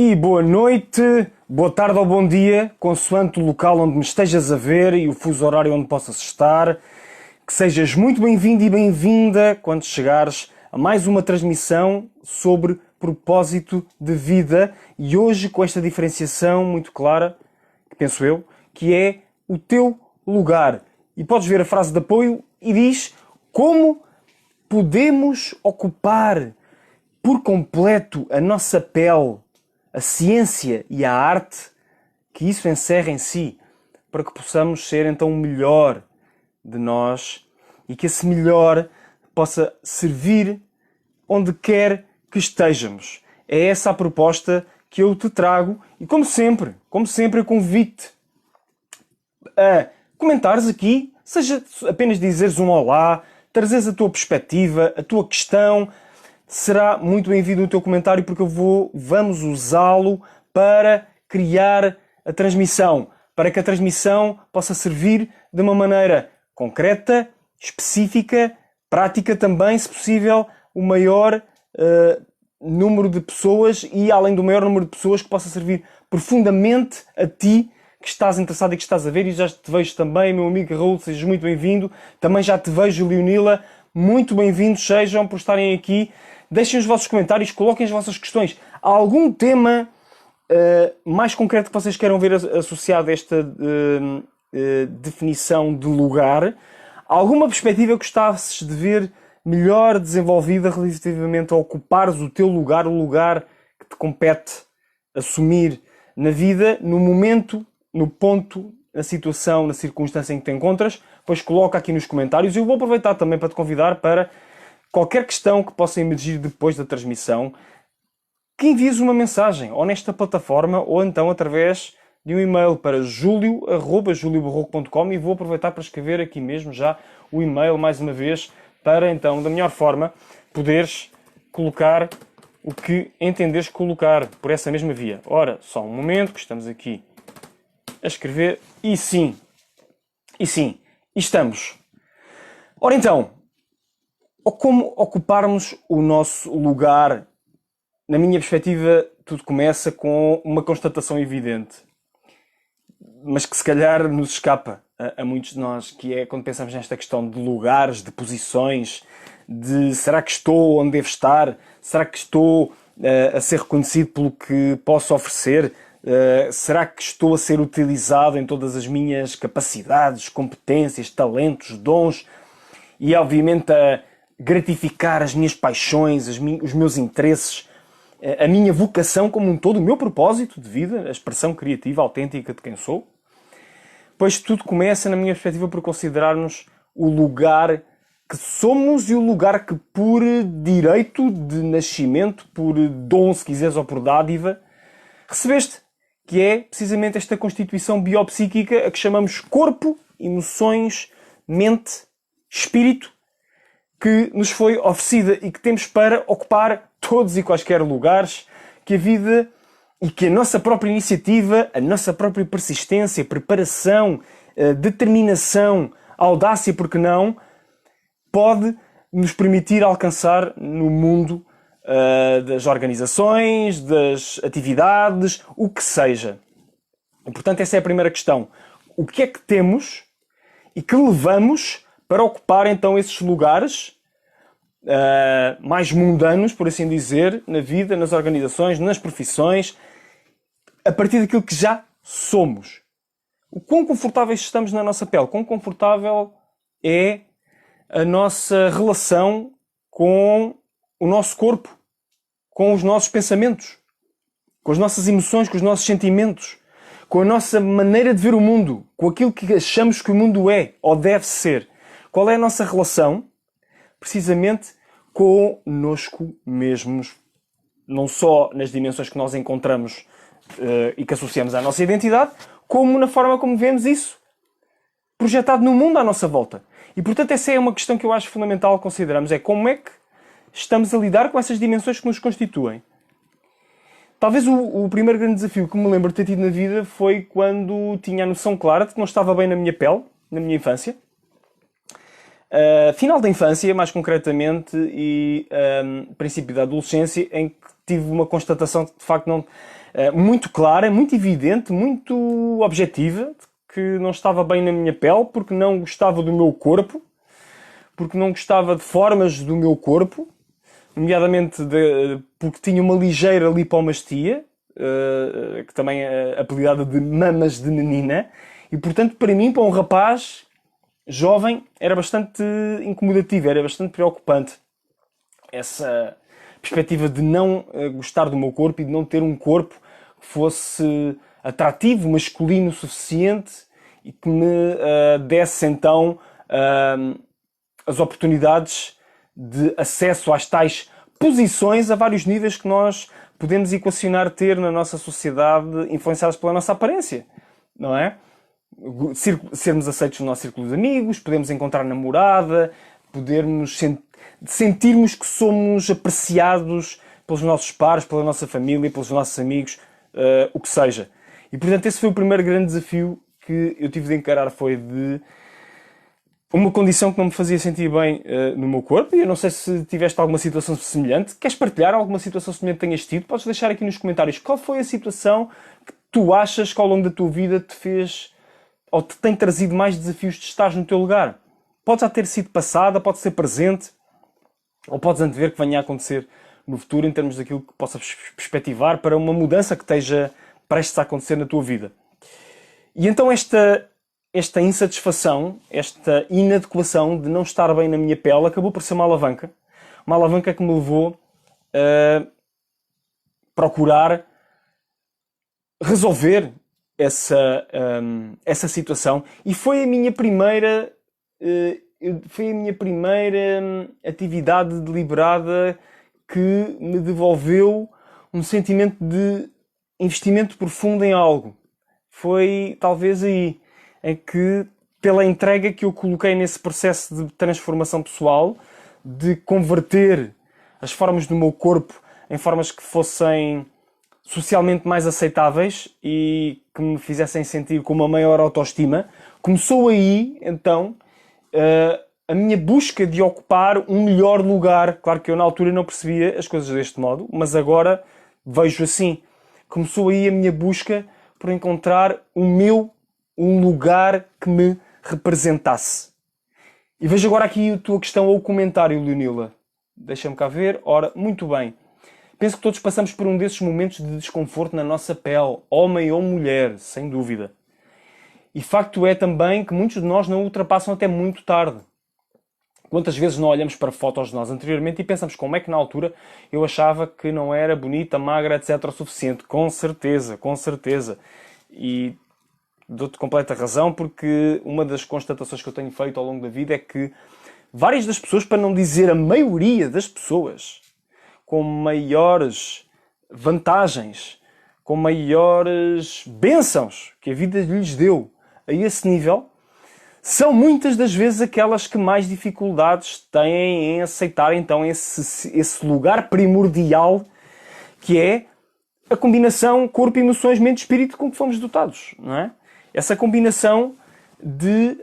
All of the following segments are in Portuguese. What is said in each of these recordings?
E boa noite, boa tarde ou bom dia, consoante o local onde me estejas a ver e o fuso horário onde possas estar. Que sejas muito bem-vindo e bem-vinda quando chegares a mais uma transmissão sobre propósito de vida e hoje com esta diferenciação muito clara, que penso eu, que é o teu lugar. E podes ver a frase de apoio e diz como podemos ocupar por completo a nossa pele, a ciência e a arte que isso encerra em si, para que possamos ser então o melhor de nós e que esse melhor possa servir onde quer que estejamos. É essa a proposta que eu te trago e como sempre eu convido-te a comentares aqui, seja apenas dizeres um olá, trazeres a tua perspectiva, a tua questão. Será muito bem-vindo o teu comentário porque vamos usá-lo para criar a transmissão, para que a transmissão possa servir de uma maneira concreta, específica, prática também, se possível, o maior número de pessoas e além do maior número de pessoas que possa servir profundamente a ti que estás interessado e que estás a ver. E já te vejo também, meu amigo Raul, sejas muito bem-vindo. Também já te vejo, Leonila, muito bem-vindos sejam por estarem aqui. Deixem os vossos comentários, coloquem as vossas questões. Há algum tema mais concreto que vocês queiram ver associado a esta definição de lugar? Alguma perspectiva que gostasses de ver melhor desenvolvida relativamente a ocupares o teu lugar, o lugar que te compete assumir na vida, no momento, no ponto, na situação, na circunstância em que te encontras? Pois coloca aqui nos comentários. Eu vou aproveitar também para te convidar para qualquer questão que possa emergir depois da transmissão, que envies uma mensagem, ou nesta plataforma, ou então através de um e-mail para julio@juliobarroco.com e vou aproveitar para escrever aqui mesmo já o e-mail mais uma vez, para então, da melhor forma, poderes colocar o que entenderes colocar por essa mesma via. Ora, só um momento, que estamos aqui a escrever, e sim, estamos. Ora então, como ocuparmos o nosso lugar? Na minha perspectiva, tudo começa com uma constatação evidente, mas que se calhar nos escapa a muitos de nós, que é quando pensamos nesta questão de lugares, de posições, de será que estou onde devo estar? Será que estou a ser reconhecido pelo que posso oferecer? Será que estou a ser utilizado em todas as minhas capacidades, competências, talentos, dons? E obviamente a gratificar as minhas paixões, os meus interesses, a minha vocação como um todo, o meu propósito de vida, a expressão criativa, autêntica de quem sou. Pois tudo começa, na minha perspectiva, por considerarmos o lugar que somos e o lugar que, por direito de nascimento, por dom, se quiseres, ou por dádiva, recebeste, que é precisamente esta constituição biopsíquica a que chamamos corpo, emoções, mente, espírito, que nos foi oferecida e que temos para ocupar todos e quaisquer lugares que a vida e que a nossa própria iniciativa, a nossa própria persistência, preparação, determinação, audácia, porque não, pode nos permitir alcançar no mundo das organizações, das atividades, o que seja. E, portanto, essa é a primeira questão. O que é que temos e que levamos para ocupar então esses lugares mais mundanos, por assim dizer, na vida, nas organizações, nas profissões, a partir daquilo que já somos? O quão confortáveis estamos na nossa pele? Quão confortável é a nossa relação com o nosso corpo, com os nossos pensamentos, com as nossas emoções, com os nossos sentimentos, com a nossa maneira de ver o mundo, com aquilo que achamos que o mundo é ou deve ser? Qual é a nossa relação, precisamente, connosco mesmos, não só nas dimensões que nós encontramos e que associamos à nossa identidade, como na forma como vemos isso projetado no mundo à nossa volta. E, portanto, essa é uma questão que eu acho fundamental considerarmos, é como é que estamos a lidar com essas dimensões que nos constituem. Talvez o primeiro grande desafio que me lembro de ter tido na vida foi quando tinha a noção clara de que não estava bem na minha pele, na minha infância. Final da infância, mais concretamente, e princípio da adolescência, em que tive uma constatação de facto, muito clara, muito evidente, muito objetiva, que não estava bem na minha pele, porque não gostava do meu corpo, porque não gostava de formas do meu corpo, nomeadamente porque tinha uma ligeira lipomastia, que também é apelidada de mamas de menina, e portanto para mim, para um rapaz jovem, era bastante incomodativo, era bastante preocupante essa perspectiva de não gostar do meu corpo e de não ter um corpo que fosse atrativo, masculino o suficiente e que me desse então as oportunidades de acesso às tais posições a vários níveis que nós podemos equacionar ter na nossa sociedade, influenciadas pela nossa aparência, não é? Sermos aceitos no nosso círculo de amigos, podemos encontrar namorada, podermos sentirmos que somos apreciados pelos nossos pares, pela nossa família, pelos nossos amigos, o que seja. E portanto esse foi o primeiro grande desafio que eu tive de encarar, foi de uma condição que não me fazia sentir bem no meu corpo, e eu não sei se tiveste alguma situação semelhante. Queres partilhar alguma situação semelhante que tenhas tido? Podes deixar aqui nos comentários qual foi a situação que tu achas que ao longo da tua vida te fez ou te tem trazido mais desafios de estar no teu lugar. Pode já ter sido passada, pode ser presente, ou podes antever que venha a acontecer no futuro em termos daquilo que possas perspectivar para uma mudança que esteja prestes a acontecer na tua vida. E então esta insatisfação, esta inadequação de não estar bem na minha pele acabou por ser uma alavanca que me levou a procurar resolver essa situação, e foi a minha primeira atividade deliberada que me devolveu um sentimento de investimento profundo em algo. Foi talvez aí em que, pela entrega que eu coloquei nesse processo de transformação pessoal, de converter as formas do meu corpo em formas que fossem socialmente mais aceitáveis e que me fizessem sentir com uma maior autoestima, começou aí, então, a minha busca de ocupar um melhor lugar. Claro que eu na altura não percebia as coisas deste modo, mas agora vejo assim. Começou aí a minha busca por encontrar um lugar que me representasse. E vejo agora aqui a tua questão ou o comentário, Leonila. Deixa-me cá ver. Ora, muito bem. Penso que todos passamos por um desses momentos de desconforto na nossa pele, homem ou mulher, sem dúvida. E facto é também que muitos de nós não ultrapassam até muito tarde. Quantas vezes não olhamos para fotos de nós anteriormente e pensamos como é que na altura eu achava que não era bonita, magra, etc. o suficiente. Com certeza, com certeza. E dou-te completa razão, porque uma das constatações que eu tenho feito ao longo da vida é que várias das pessoas, para não dizer a maioria das pessoas, com maiores vantagens, com maiores bênçãos que a vida lhes deu a esse nível, são muitas das vezes aquelas que mais dificuldades têm em aceitar então esse lugar primordial que é a combinação corpo, emoções, mente e espírito com que fomos dotados, não é? Essa combinação de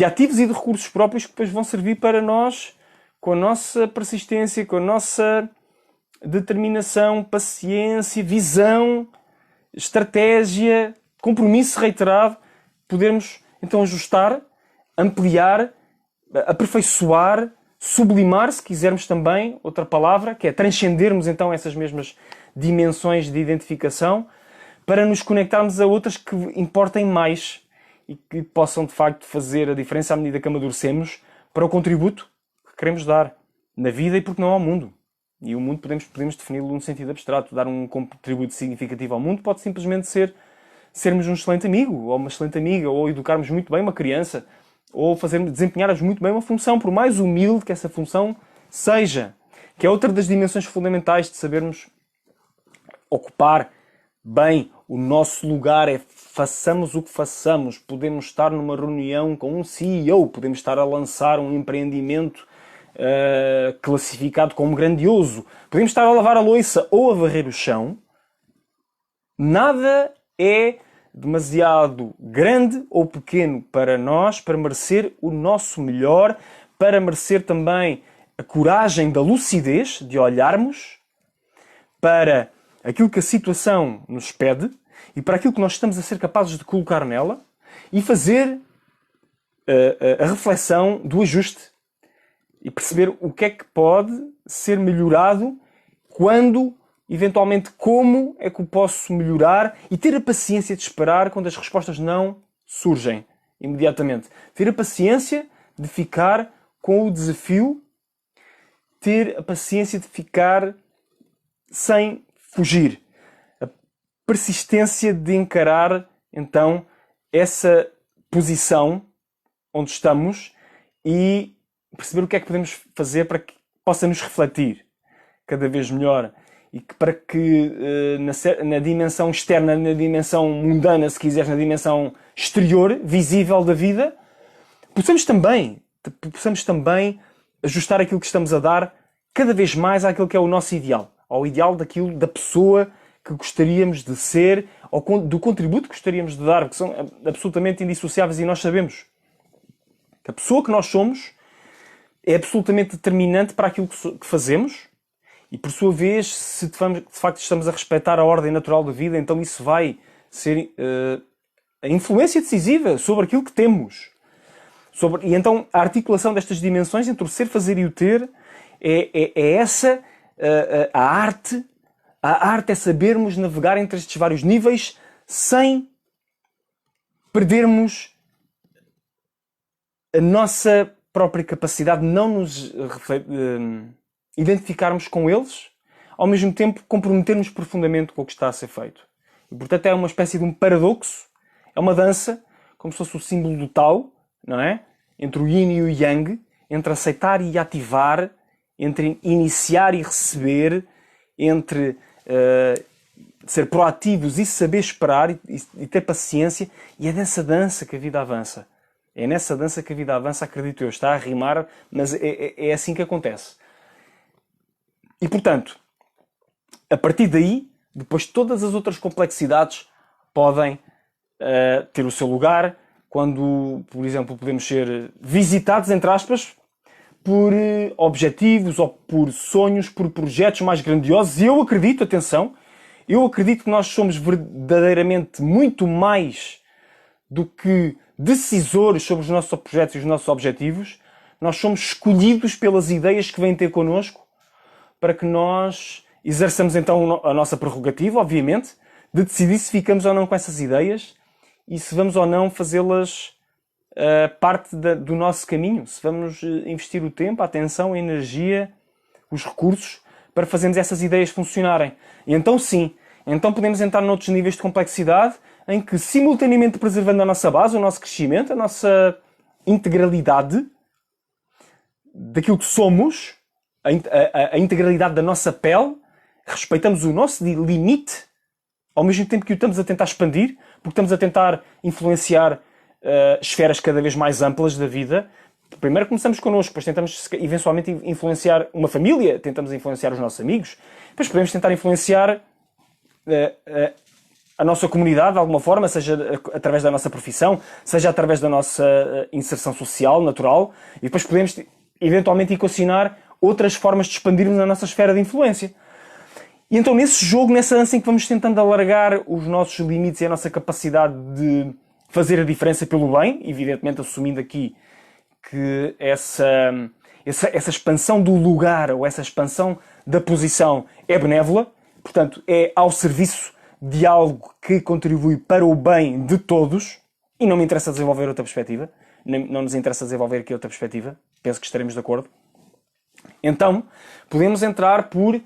ativos e de recursos próprios que depois vão servir para nós, com a nossa persistência, com a nossa determinação, paciência, visão, estratégia, compromisso reiterado, podermos então ajustar, ampliar, aperfeiçoar, sublimar, se quisermos também, outra palavra, que é transcendermos então essas mesmas dimensões de identificação para nos conectarmos a outras que importem mais e que possam de facto fazer a diferença à medida que amadurecemos para o contributo que queremos dar na vida e porque não ao mundo. E o mundo podemos defini-lo num sentido abstrato. Dar um contributo significativo ao mundo pode simplesmente ser sermos um excelente amigo ou uma excelente amiga, ou educarmos muito bem uma criança, ou desempenharmos muito bem uma função, por mais humilde que essa função seja. Que é outra das dimensões fundamentais de sabermos ocupar bem o nosso lugar. É façamos o que façamos. Podemos estar numa reunião com um CEO, podemos estar a lançar um empreendimento classificado como grandioso, podemos estar a lavar a louça ou a varrer o chão. Nada é demasiado grande ou pequeno para nós para merecer o nosso melhor, para merecer também a coragem da lucidez de olharmos para aquilo que a situação nos pede e para aquilo que nós estamos a ser capazes de colocar nela e fazer a reflexão do ajuste e perceber o que é que pode ser melhorado, quando, eventualmente, como é que o posso melhorar e ter a paciência de esperar quando as respostas não surgem imediatamente. Ter a paciência de ficar com o desafio, ter a paciência de ficar sem fugir. A persistência de encarar, então, essa posição onde estamos e perceber o que é que podemos fazer para que possa nos refletir cada vez melhor e que para que na dimensão externa, na dimensão mundana, se quiseres, na dimensão exterior, visível da vida, possamos também ajustar aquilo que estamos a dar cada vez mais àquilo que é o nosso ideal, ao ideal daquilo, da pessoa que gostaríamos de ser, ou do contributo que gostaríamos de dar, que são absolutamente indissociáveis, e nós sabemos que a pessoa que nós somos é absolutamente determinante para aquilo que fazemos e, por sua vez, se de facto estamos a respeitar a ordem natural da vida, então isso vai ser a influência decisiva sobre aquilo que temos. E então a articulação destas dimensões entre o ser, fazer e o ter é essa a arte. A arte é sabermos navegar entre estes vários níveis sem perdermos a nossa própria capacidade de não nos identificarmos com eles, ao mesmo tempo comprometermos profundamente com o que está a ser feito. E, portanto, é uma espécie de um paradoxo, é uma dança, como se fosse o símbolo do Tao, não é? Entre o Yin e o Yang, entre aceitar e ativar, entre iniciar e receber, entre ser proativos e saber esperar e ter paciência, e é nessa dança que a vida avança. É nessa dança que a vida avança, acredito eu. Está a rimar, mas é assim que acontece. E, portanto, a partir daí, depois todas as outras complexidades podem ter o seu lugar, quando, por exemplo, podemos ser visitados, entre aspas, por objetivos ou por sonhos, por projetos mais grandiosos. E eu acredito, atenção, eu acredito que nós somos verdadeiramente muito mais do que decisores sobre os nossos projetos e os nossos objetivos. Nós somos escolhidos pelas ideias que vêm ter connosco para que nós exerçamos então a nossa prerrogativa, obviamente, de decidir se ficamos ou não com essas ideias e se vamos ou não fazê-las parte do nosso caminho, se vamos investir o tempo, a atenção, a energia, os recursos para fazermos essas ideias funcionarem. E então sim, então podemos entrar noutros níveis de complexidade em que, simultaneamente preservando a nossa base, o nosso crescimento, a nossa integralidade daquilo que somos, a integralidade da nossa pele, respeitamos o nosso limite, ao mesmo tempo que o estamos a tentar expandir, porque estamos a tentar influenciar esferas cada vez mais amplas da vida. Primeiro começamos connosco, depois tentamos eventualmente influenciar uma família, tentamos influenciar os nossos amigos, depois podemos tentar influenciar a nossa comunidade de alguma forma, seja através da nossa profissão, seja através da nossa inserção social, natural, e depois podemos eventualmente equacionar outras formas de expandirmos a nossa esfera de influência. E então nesse jogo, nessa ânsia em que vamos tentando alargar os nossos limites e a nossa capacidade de fazer a diferença pelo bem, evidentemente assumindo aqui que essa expansão do lugar ou essa expansão da posição é benévola, portanto é ao serviço de algo que contribui para o bem de todos, e não me interessa desenvolver outra perspectiva, não nos interessa desenvolver aqui outra perspectiva, penso que estaremos de acordo. Então, podemos entrar por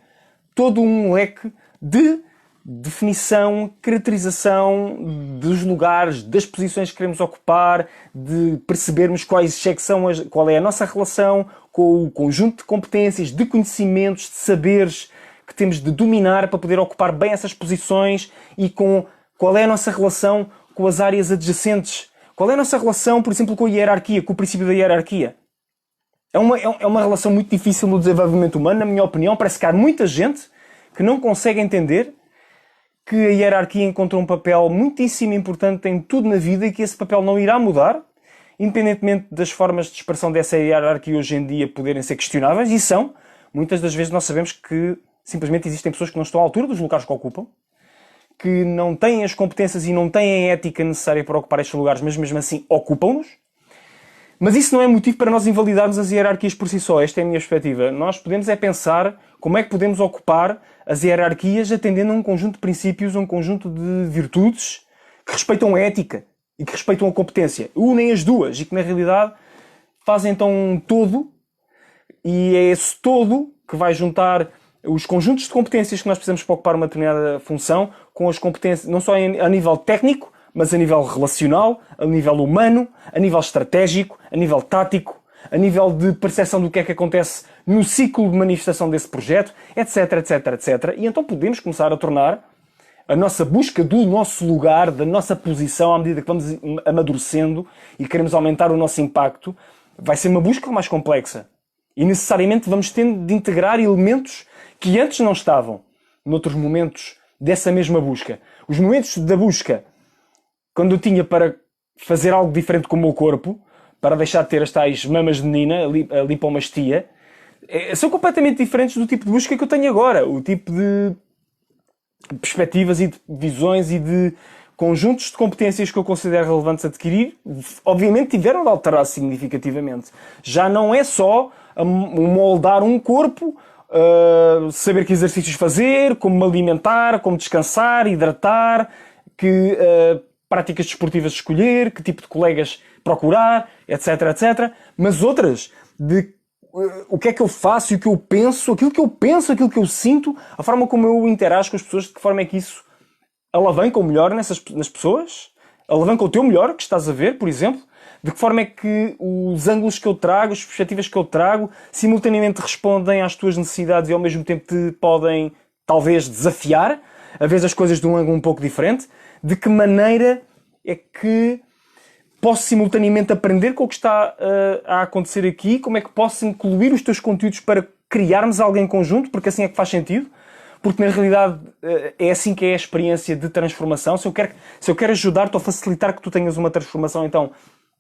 todo um leque de definição, caracterização dos lugares, das posições que queremos ocupar, de percebermos qual é a nossa relação com o conjunto de competências, de conhecimentos, de saberes que temos de dominar para poder ocupar bem essas posições e com qual é a nossa relação com as áreas adjacentes. Qual é a nossa relação, por exemplo, com a hierarquia, com o princípio da hierarquia? É uma relação muito difícil no desenvolvimento humano, na minha opinião. Parece que há muita gente que não consegue entender que a hierarquia encontrou um papel muitíssimo importante em tudo na vida e que esse papel não irá mudar, independentemente das formas de expressão dessa hierarquia hoje em dia poderem ser questionáveis, e são. Muitas das vezes nós sabemos que simplesmente existem pessoas que não estão à altura dos lugares que ocupam, que não têm as competências e não têm a ética necessária para ocupar estes lugares, mas mesmo assim ocupam-nos. Mas isso não é motivo para nós invalidarmos as hierarquias por si só. Esta é a minha perspectiva. Nós podemos é pensar como é que podemos ocupar as hierarquias atendendo a um conjunto de princípios, a um conjunto de virtudes que respeitam a ética e que respeitam a competência. Unem as duas e que, na realidade, fazem então um todo, e é esse todo que vai juntar os conjuntos de competências que nós precisamos para ocupar uma determinada função com as competências, não só a nível técnico, mas a nível relacional, a nível humano, a nível estratégico, a nível tático, a nível de percepção do que é que acontece no ciclo de manifestação desse projeto, etc, etc, etc. E então podemos começar a tornar a nossa busca do nosso lugar, da nossa posição, à medida que vamos amadurecendo e queremos aumentar o nosso impacto, vai ser uma busca mais complexa. E necessariamente vamos tendo de integrar elementos que antes não estavam, noutros momentos dessa mesma busca. Os momentos da busca, quando eu tinha para fazer algo diferente com o meu corpo, para deixar de ter as tais mamas de menina, a lipomastia, são completamente diferentes do tipo de busca que eu tenho agora. O tipo de perspectivas e de visões e de conjuntos de competências que eu considero relevantes adquirir, obviamente tiveram de alterar significativamente. Já não é só moldar um corpo, saber que exercícios fazer, como me alimentar, como descansar, hidratar, que práticas desportivas escolher, que tipo de colegas procurar, etc, etc. Mas outras, de o que é que eu faço e o que eu penso, aquilo que eu sinto, a forma como eu interajo com as pessoas, de que forma é que isso alavanca o melhor nas pessoas, alavanca o teu melhor, que estás a ver, por exemplo, de que forma é que os ângulos que eu trago, as perspectivas que eu trago, simultaneamente respondem às tuas necessidades e ao mesmo tempo te podem, talvez, desafiar, a ver as coisas de um ângulo um pouco diferente. De que maneira é que posso simultaneamente aprender com o que está a acontecer aqui, como é que posso incluir os teus conteúdos para criarmos algo em conjunto, porque assim é que faz sentido, porque na realidade é assim que é a experiência de transformação. Se eu quero ajudar-te ou facilitar que tu tenhas uma transformação, então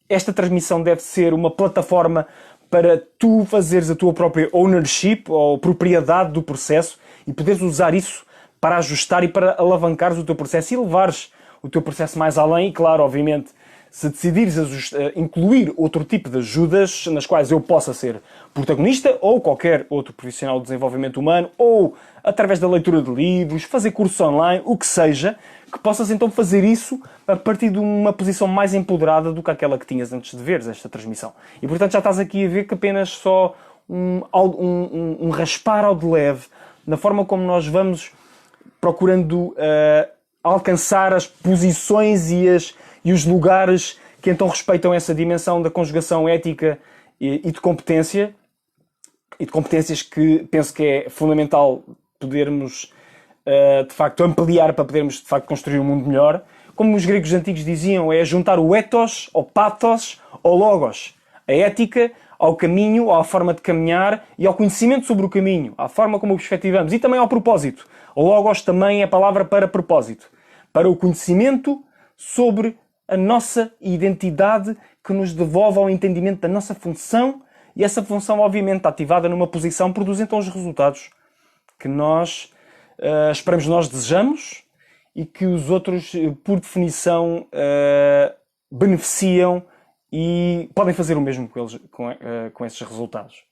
esta transmissão deve ser uma plataforma para tu fazeres a tua própria ownership ou propriedade do processo e poderes usar isso para ajustar e para alavancares o teu processo e levares o teu processo mais além. E claro, obviamente, se decidires incluir outro tipo de ajudas nas quais eu possa ser protagonista, ou qualquer outro profissional de desenvolvimento humano, ou através da leitura de livros, fazer cursos online, o que seja, que possas então fazer isso a partir de uma posição mais empoderada do que aquela que tinhas antes de veres esta transmissão. E portanto já estás aqui a ver que apenas só um raspar ao de leve na forma como nós vamos procurando alcançar as posições e os lugares que então respeitam essa dimensão da conjugação ética e de competência, e de competências que penso que é fundamental podermos de facto ampliar para podermos de facto construir um mundo melhor. Como os gregos antigos diziam, é juntar o ethos, ao pathos, ao logos. A ética ao caminho, à forma de caminhar e ao conhecimento sobre o caminho, à forma como o perspectivamos e também ao propósito. O logos também é a palavra para propósito, para o conhecimento sobre a nossa identidade que nos devolve ao entendimento da nossa função, e essa função, obviamente, ativada numa posição, produz então os resultados que nós esperamos, nós desejamos, e que os outros, por definição, beneficiam e podem fazer o mesmo com esses resultados.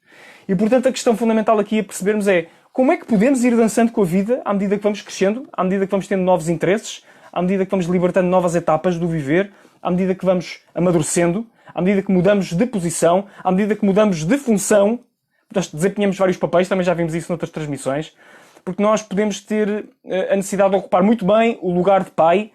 E, portanto, a questão fundamental aqui a percebermos é como é que podemos ir dançando com a vida à medida que vamos crescendo, à medida que vamos tendo novos interesses, à medida que vamos libertando novas etapas do viver, à medida que vamos amadurecendo, à medida que mudamos de posição, à medida que mudamos de função. Nós desempenhamos vários papéis, também já vimos isso noutras transmissões, porque nós podemos ter a necessidade de ocupar muito bem o lugar de pai,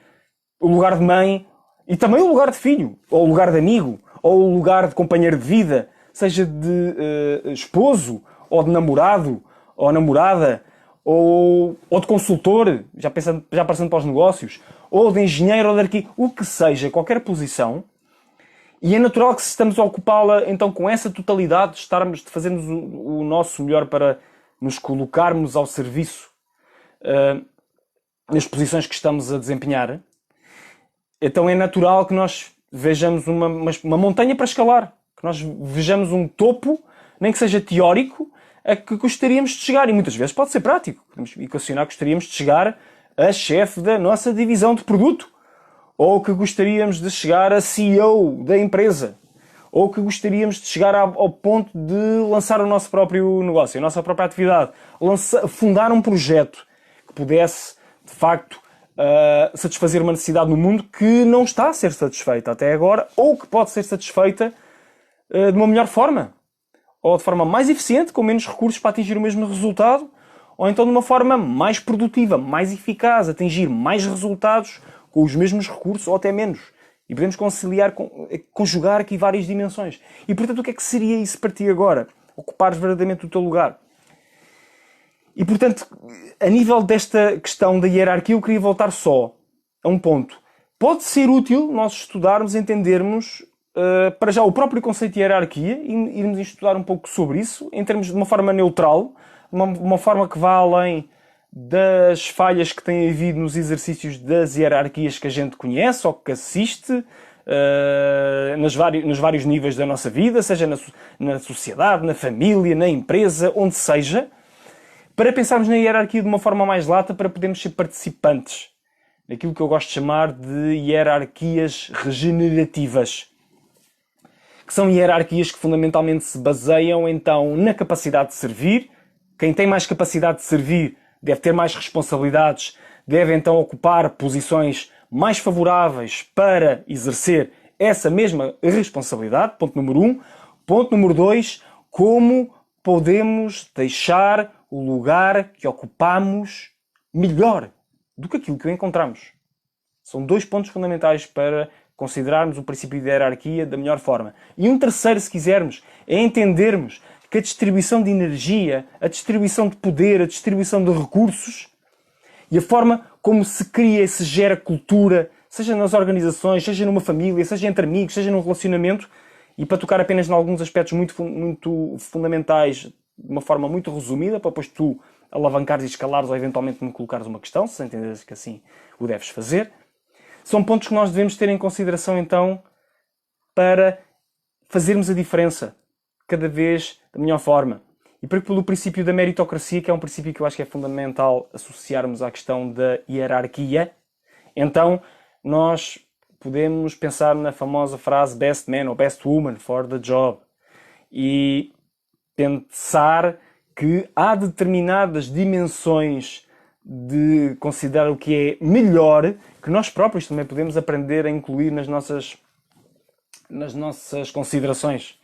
o lugar de mãe e também o lugar de filho, ou o lugar de amigo, ou o lugar de companheiro de vida, seja de esposo, ou de namorado, ou namorada, ou de consultor, já passando para os negócios, ou de engenheiro, ou de arquiteto, o que seja, qualquer posição. E é natural que se estamos a ocupá-la então com essa totalidade, de fazermos o nosso melhor para nos colocarmos ao serviço nas posições que estamos a desempenhar, então é natural que nós vejamos uma montanha para escalar, que nós vejamos um topo, nem que seja teórico, a que gostaríamos de chegar. E muitas vezes pode ser prático. Podemos equacionar que gostaríamos de chegar a chefe da nossa divisão de produto. Ou que gostaríamos de chegar a CEO da empresa. Ou que gostaríamos de chegar ao ponto de lançar o nosso próprio negócio, a nossa própria atividade. Fundar um projeto que pudesse, de facto, satisfazer uma necessidade no mundo que não está a ser satisfeita até agora, ou que pode ser satisfeita de uma melhor forma. Ou de forma mais eficiente, com menos recursos para atingir o mesmo resultado, ou então de uma forma mais produtiva, mais eficaz, atingir mais resultados com os mesmos recursos ou até menos. E podemos conjugar aqui várias dimensões. E, portanto, o que é que seria isso para ti agora? Ocupares verdadeiramente o teu lugar. E, portanto, a nível desta questão da hierarquia, eu queria voltar só a um ponto. Pode ser útil nós estudarmos, entendermos, para já, o próprio conceito de hierarquia, e irmos estudar um pouco sobre isso, em termos de uma forma neutral, uma forma que vá além das falhas que têm havido nos exercícios das hierarquias que a gente conhece ou que assiste nos vários níveis da nossa vida, seja na sociedade, na família, na empresa, onde seja, para pensarmos na hierarquia de uma forma mais lata, para podermos ser participantes daquilo que eu gosto de chamar de hierarquias regenerativas, que são hierarquias que fundamentalmente se baseiam então na capacidade de servir. Quem tem mais capacidade de servir deve ter mais responsabilidades, deve então ocupar posições mais favoráveis para exercer essa mesma responsabilidade, ponto número 1. Ponto número 2, como podemos deixar o lugar que ocupamos melhor do que aquilo que o encontramos. São 2 pontos fundamentais para considerarmos o princípio de hierarquia da melhor forma. E um terceiro, se quisermos, é entendermos que a distribuição de energia, a distribuição de poder, a distribuição de recursos e a forma como se cria e se gera cultura, seja nas organizações, seja numa família, seja entre amigos, seja num relacionamento, e para tocar apenas em alguns aspectos muito fundamentais, de uma forma muito resumida, para depois tu alavancares e escalares ou eventualmente me colocares uma questão, se entenderes que assim o deves fazer. São pontos que nós devemos ter em consideração então para fazermos a diferença cada vez da melhor forma. E pelo princípio da meritocracia, que é um princípio que eu acho que é fundamental associarmos à questão da hierarquia, então nós podemos pensar na famosa frase best man ou best woman for the job e pensar que há determinadas dimensões de considerar o que é melhor que nós próprios também podemos aprender a incluir nas nossas considerações.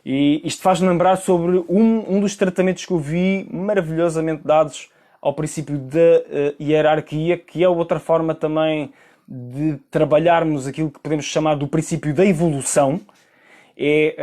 E isto faz-me lembrar sobre um dos tratamentos que eu vi maravilhosamente dados ao princípio da hierarquia, que é outra forma também de trabalharmos aquilo que podemos chamar do princípio da evolução, é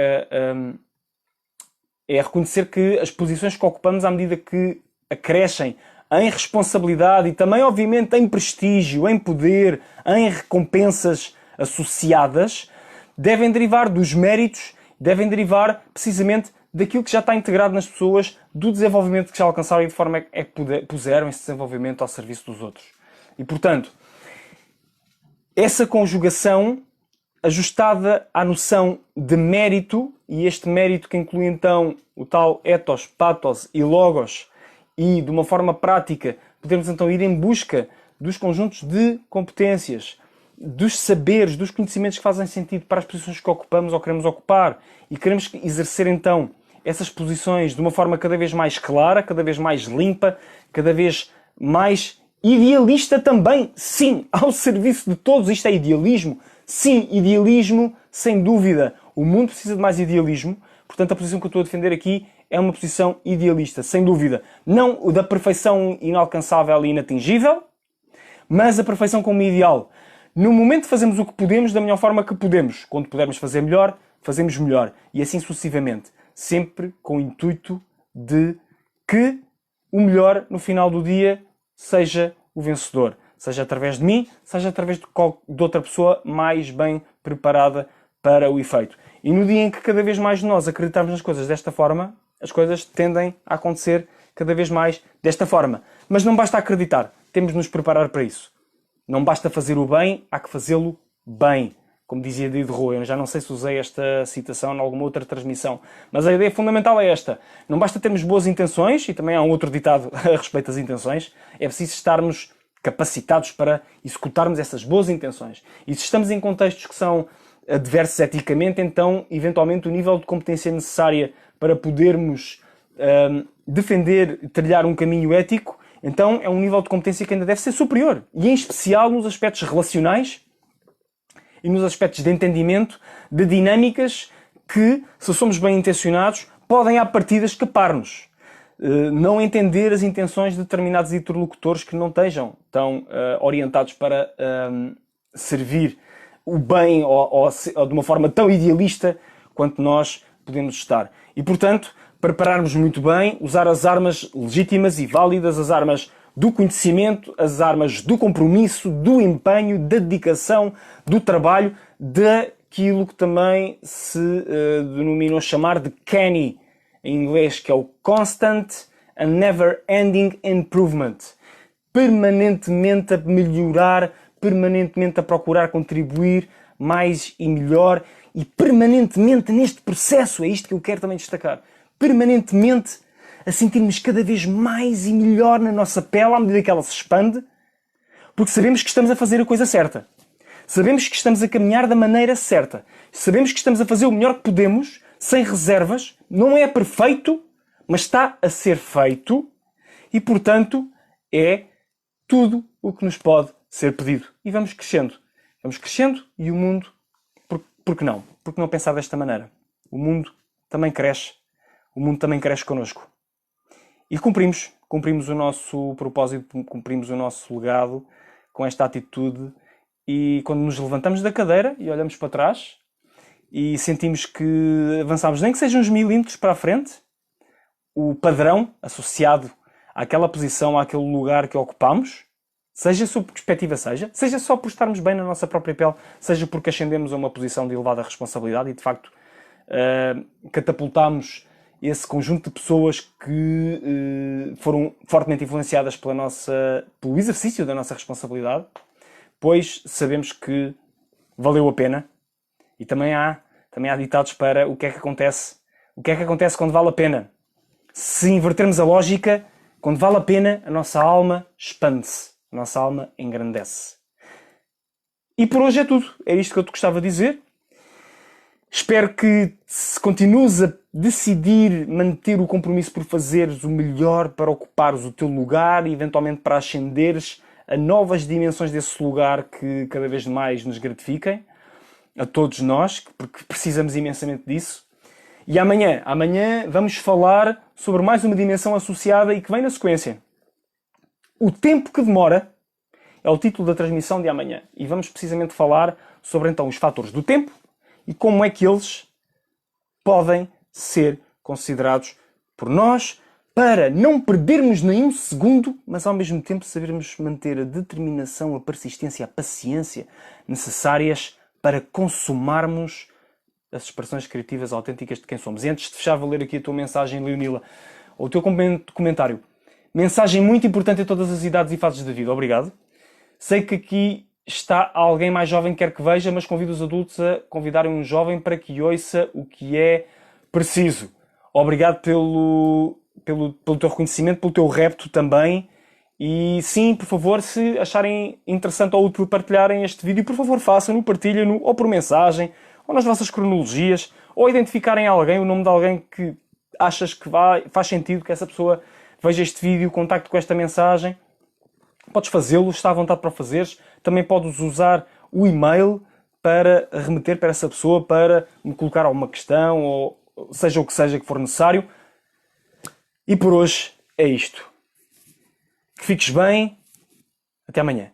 reconhecer que as posições que ocupamos, à medida que acrescem em responsabilidade e também, obviamente, em prestígio, em poder, em recompensas associadas, devem derivar dos méritos, devem derivar precisamente daquilo que já está integrado nas pessoas, do desenvolvimento que já alcançaram e de forma é que puseram esse desenvolvimento ao serviço dos outros. E, portanto, essa conjugação ajustada à noção de mérito, e este mérito que inclui então o tal ethos, pathos e logos, e de uma forma prática podemos então ir em busca dos conjuntos de competências, dos saberes, dos conhecimentos que fazem sentido para as posições que ocupamos ou queremos ocupar, e queremos exercer então essas posições de uma forma cada vez mais clara, cada vez mais limpa, cada vez mais idealista também, sim, ao serviço de todos. Isto é idealismo? Sim, idealismo, sem dúvida. O mundo precisa de mais idealismo, portanto a posição que eu estou a defender aqui é uma posição idealista, sem dúvida. Não da perfeição inalcançável e inatingível, mas a perfeição como ideal. No momento fazemos o que podemos da melhor forma que podemos. Quando pudermos fazer melhor, fazemos melhor. E assim sucessivamente. Sempre com o intuito de que o melhor no final do dia seja o vencedor. Seja através de mim, seja através de outra pessoa mais bem preparada para o efeito. E no dia em que cada vez mais nós acreditamos nas coisas desta forma, as coisas tendem a acontecer cada vez mais desta forma. Mas não basta acreditar, temos de nos preparar para isso. Não basta fazer o bem, há que fazê-lo bem. como dizia Diderot. Eu já não sei se usei esta citação em alguma outra transmissão, mas a ideia fundamental é esta. Não basta termos boas intenções, e também há um outro ditado a respeito das intenções, é preciso estarmos capacitados para executarmos essas boas intenções. E se estamos em contextos que são adversos eticamente, então, eventualmente, o nível de competência necessária para podermos defender, trilhar um caminho ético, então é um nível de competência que ainda deve ser superior. E em especial nos aspectos relacionais e nos aspectos de entendimento de dinâmicas que, se somos bem intencionados, podem à partida escapar-nos. Não entender as intenções de determinados interlocutores que não estejam tão orientados para servir o bem ou de uma forma tão idealista quanto nós podemos estar. E, portanto, prepararmos muito bem, usar as armas legítimas e válidas, as armas do conhecimento, as armas do compromisso, do empenho, da dedicação, do trabalho, daquilo que também se denominou chamar de CANI, em inglês, que é o Constant and Never-Ending Improvement. Permanentemente a melhorar, permanentemente a procurar contribuir mais e melhor, e permanentemente neste processo, é isto que eu quero também destacar, permanentemente a sentirmos cada vez mais e melhor na nossa pele à medida que ela se expande, porque sabemos que estamos a fazer a coisa certa. Sabemos que estamos a caminhar da maneira certa. Sabemos que estamos a fazer o melhor que podemos, sem reservas. Não é perfeito, mas está a ser feito. E, portanto, é tudo o que nos pode ser pedido. E vamos crescendo. Vamos crescendo e o mundo... Por que não? Por que não pensar desta maneira? O mundo também cresce. O mundo também cresce connosco. E cumprimos o nosso propósito, cumprimos o nosso legado com esta atitude. E quando nos levantamos da cadeira e olhamos para trás e sentimos que avançamos, nem que sejam uns milímetros para a frente, o padrão associado àquela posição, àquele lugar que ocupamos, seja sob perspectiva seja só por estarmos bem na nossa própria pele, seja porque ascendemos a uma posição de elevada responsabilidade e, de facto, catapultamos esse conjunto de pessoas que foram fortemente influenciadas pelo exercício da nossa responsabilidade, pois sabemos que valeu a pena. E também há ditados para o que é que acontece quando vale a pena. Se invertermos a lógica, quando vale a pena, a nossa alma expande-se, a nossa alma engrandece. E por hoje é tudo. É isto que eu te gostava de dizer. Espero que continues a decidir manter o compromisso por fazeres o melhor para ocupares o teu lugar e eventualmente para ascenderes a novas dimensões desse lugar que cada vez mais nos gratifiquem, a todos nós, porque precisamos imensamente disso. E amanhã vamos falar sobre mais uma dimensão associada e que vem na sequência. O tempo que demora é o título da transmissão de amanhã. E vamos precisamente falar sobre então os fatores do tempo e como é que eles podem ser considerados por nós para não perdermos nenhum segundo, mas ao mesmo tempo sabermos manter a determinação, a persistência, a paciência necessárias para consumarmos as expressões criativas autênticas de quem somos. E antes de fechar, vou ler aqui a tua mensagem, Leonila, ou o teu comentário. Mensagem muito importante em todas as idades e fases da vida. Obrigado. Sei que aqui está alguém mais jovem que quer que veja, mas convido os adultos a convidarem um jovem para que ouça o que é preciso. Obrigado pelo teu reconhecimento, pelo teu repto também. E sim, por favor, se acharem interessante ou útil partilharem este vídeo, por favor façam-no, partilhem-no, ou por mensagem, ou nas vossas cronologias, ou identificarem alguém, o nome de alguém que achas que faz sentido que essa pessoa veja este vídeo, contacte com esta mensagem. Podes fazê-lo, está à vontade para o fazeres. Também podes usar o e-mail para remeter para essa pessoa, para me colocar alguma questão, ou seja o que seja que for necessário. E por hoje é isto. Que fiques bem. Até amanhã.